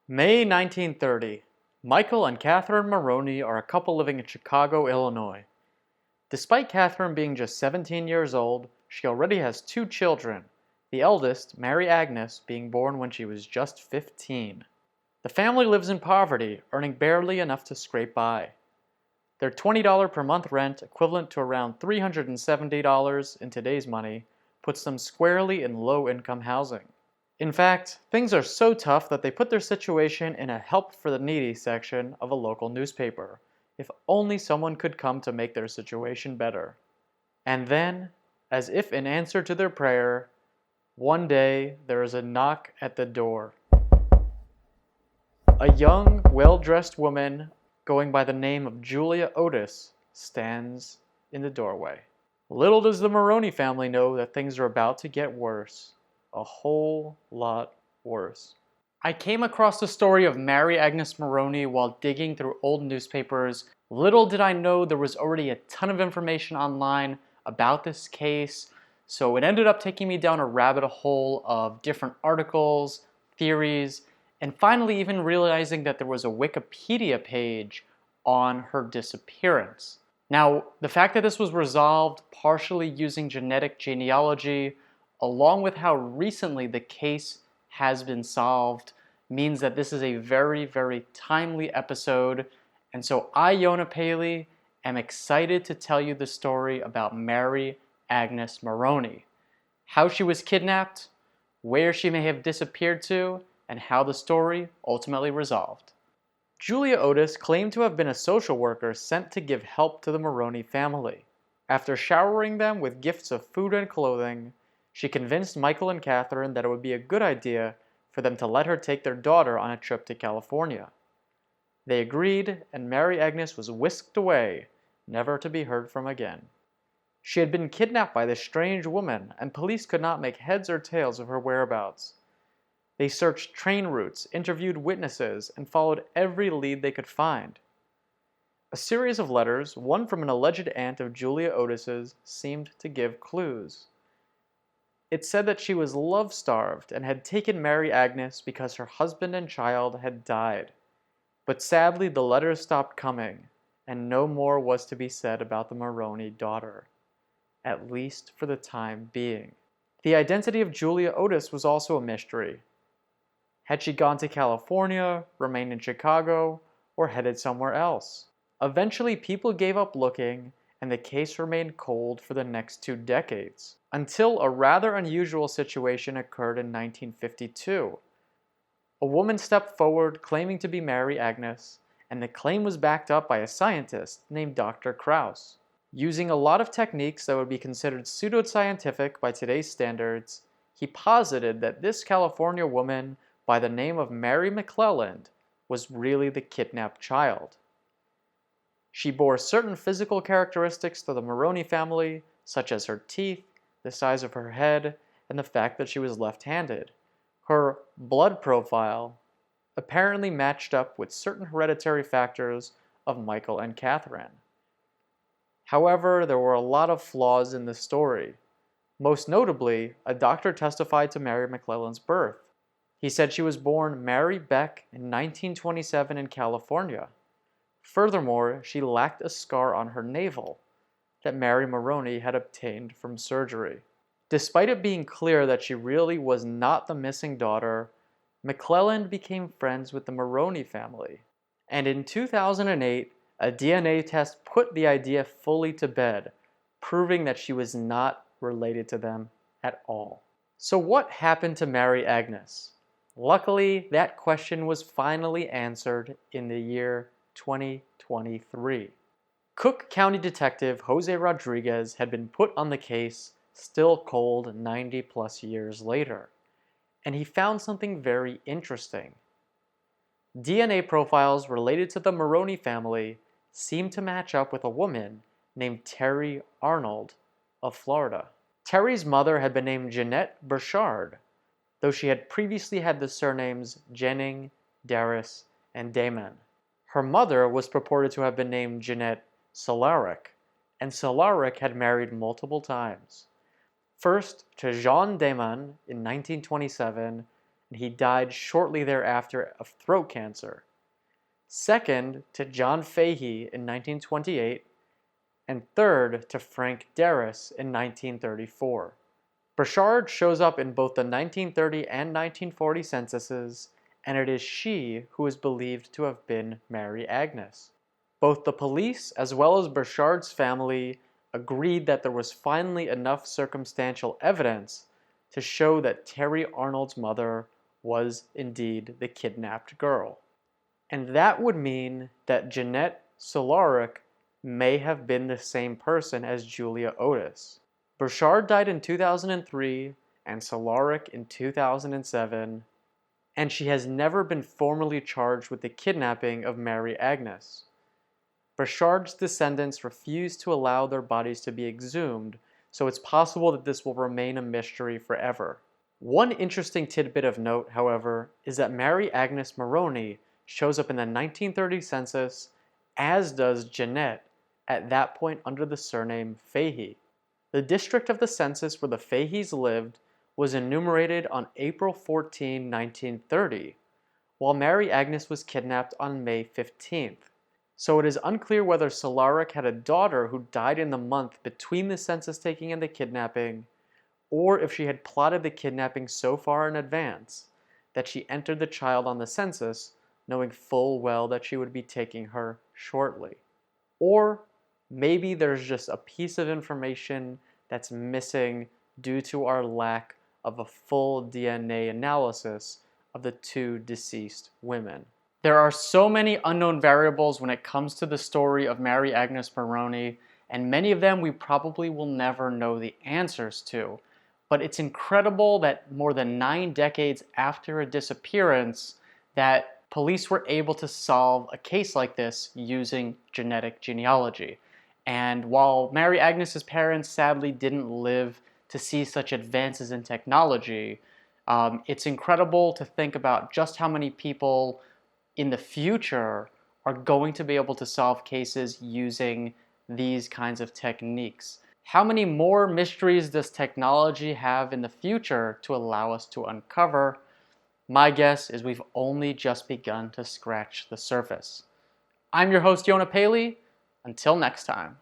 May 1930. Michael and Catherine Moroney are a couple living in Chicago, Illinois. Despite Catherine being just 17 years old, she already has two children, the eldest, Mary Agnes, being born when she was just 15. The family lives in poverty, earning barely enough to scrape by. Their $20 per month rent, equivalent to around $370 in today's money, puts them squarely in low-income housing. In fact, things are so tough that they put their situation in a help for the needy section of a local newspaper. If only someone could come to make their situation better. And then, as if in answer to their prayer, one day there is a knock at the door. A young, well-dressed woman going by the name of Julia Otis stands in the doorway. Little does the Moroney family know that things are about to get worse. A whole lot worse. I came across the story of Mary Agnes Moroney while digging through old newspapers. Little did I know there was already a ton of information online about this case, so it ended up taking me down a rabbit hole of different articles, theories, and finally even realizing that there was a Wikipedia page on her disappearance. Now, the fact that this was resolved partially using genetic genealogy, along with how recently the case has been solved, means that this is a very, very timely episode. And so I, Yona Paley, am excited to tell you the story about Mary Agnes Moroney, how she was kidnapped, where she may have disappeared to, and how the story ultimately resolved. Julia Otis claimed to have been a social worker sent to give help to the Moroney family. After showering them with gifts of food and clothing, she convinced Michael and Catherine that it would be a good idea for them to let her take their daughter on a trip to California. They agreed, and Mary Agnes was whisked away, never to be heard from again. She had been kidnapped by this strange woman, and police could not make heads or tails of her whereabouts. They searched train routes, interviewed witnesses, and followed every lead they could find. A series of letters, one from an alleged aunt of Julia Otis's, seemed to give clues. It said that she was love-starved and had taken Mary Agnes because her husband and child had died. But sadly, the letters stopped coming, and no more was to be said about the Moroney daughter, at least for the time being. The identity of Julia Otis was also a mystery. Had she gone to California, remained in Chicago, or headed somewhere else? Eventually, people gave up looking, and the case remained cold for the next 2 decades, until a rather unusual situation occurred in 1952. A woman stepped forward claiming to be Mary Agnes, and the claim was backed up by a scientist named Dr. Krauss. Using a lot of techniques that would be considered pseudoscientific by today's standards, he posited that this California woman by the name of Mary McClelland was really the kidnapped child. She bore certain physical characteristics to the Moroney family, such as her teeth, the size of her head, and the fact that she was left-handed. Her blood profile apparently matched up with certain hereditary factors of Michael and Catherine. However, there were a lot of flaws in the story. Most notably, a doctor testified to Mary McClelland's birth. He said she was born Mary Beck in 1927 in California. Furthermore, she lacked a scar on her navel that Mary Moroney had obtained from surgery. Despite it being clear that she really was not the missing daughter, McClelland became friends with the Moroney family. And in 2008, a DNA test put the idea fully to bed, proving that she was not related to them at all. So what happened to Mary Agnes? Luckily, that question was finally answered in the year 2023. Cook County Detective Jose Rodriguez had been put on the case, still cold 90 plus years later, and he found something very interesting. DNA profiles related to the Moroney family seemed to match up with a woman named Terry Arnold of Florida. Terry's mother had been named Jeanette Burchard, though she had previously had the surnames Jennings, Darris, and Damon. Her mother was purported to have been named Jeanette Solaric, and Solaric had married multiple times. First to Jean Damon in 1927, and and he died shortly thereafter of throat cancer. Second, to John Fahey in 1928, and third to Frank Darris in 1934. Burchard shows up in both the 1930 and 1940 censuses, and it is she who is believed to have been Mary Agnes. Both the police as well as Burchard's family agreed that there was finally enough circumstantial evidence to show that Terry Arnold's mother was indeed the kidnapped girl. And that would mean that Jeanette Solaric may have been the same person as Julia Otis. Burchard died in 2003 and Solaric in 2007, and she has never been formally charged with the kidnapping of Mary Agnes. Burchard's descendants refuse to allow their bodies to be exhumed, so it's possible that this will remain a mystery forever. One interesting tidbit of note, however, is that Mary Agnes Moroney shows up in the 1930 census, as does Jeanette, at that point under the surname Fahey. The district of the census where the Faheys lived was enumerated on April 14, 1930, while Mary Agnes was kidnapped on May 15th. So it is unclear whether Solaric had a daughter who died in the month between the census taking and the kidnapping, or if she had plotted the kidnapping so far in advance that she entered the child on the census knowing full well that she would be taking her shortly. Or maybe there's just a piece of information that's missing due to our lack of a full DNA analysis of the two deceased women. There are so many unknown variables when it comes to the story of Mary Agnes Moroney, and many of them we probably will never know the answers to. But it's incredible that more than 9 decades after a disappearance, that police were able to solve a case like this using genetic genealogy. And while Mary Agnes's parents sadly didn't live to see such advances in technology, it's incredible to think about just how many people in the future are going to be able to solve cases using these kinds of techniques. How many more mysteries does technology have in the future to allow us to uncover? My guess is we've only just begun to scratch the surface. I'm your host, Yona Paley. Until next time.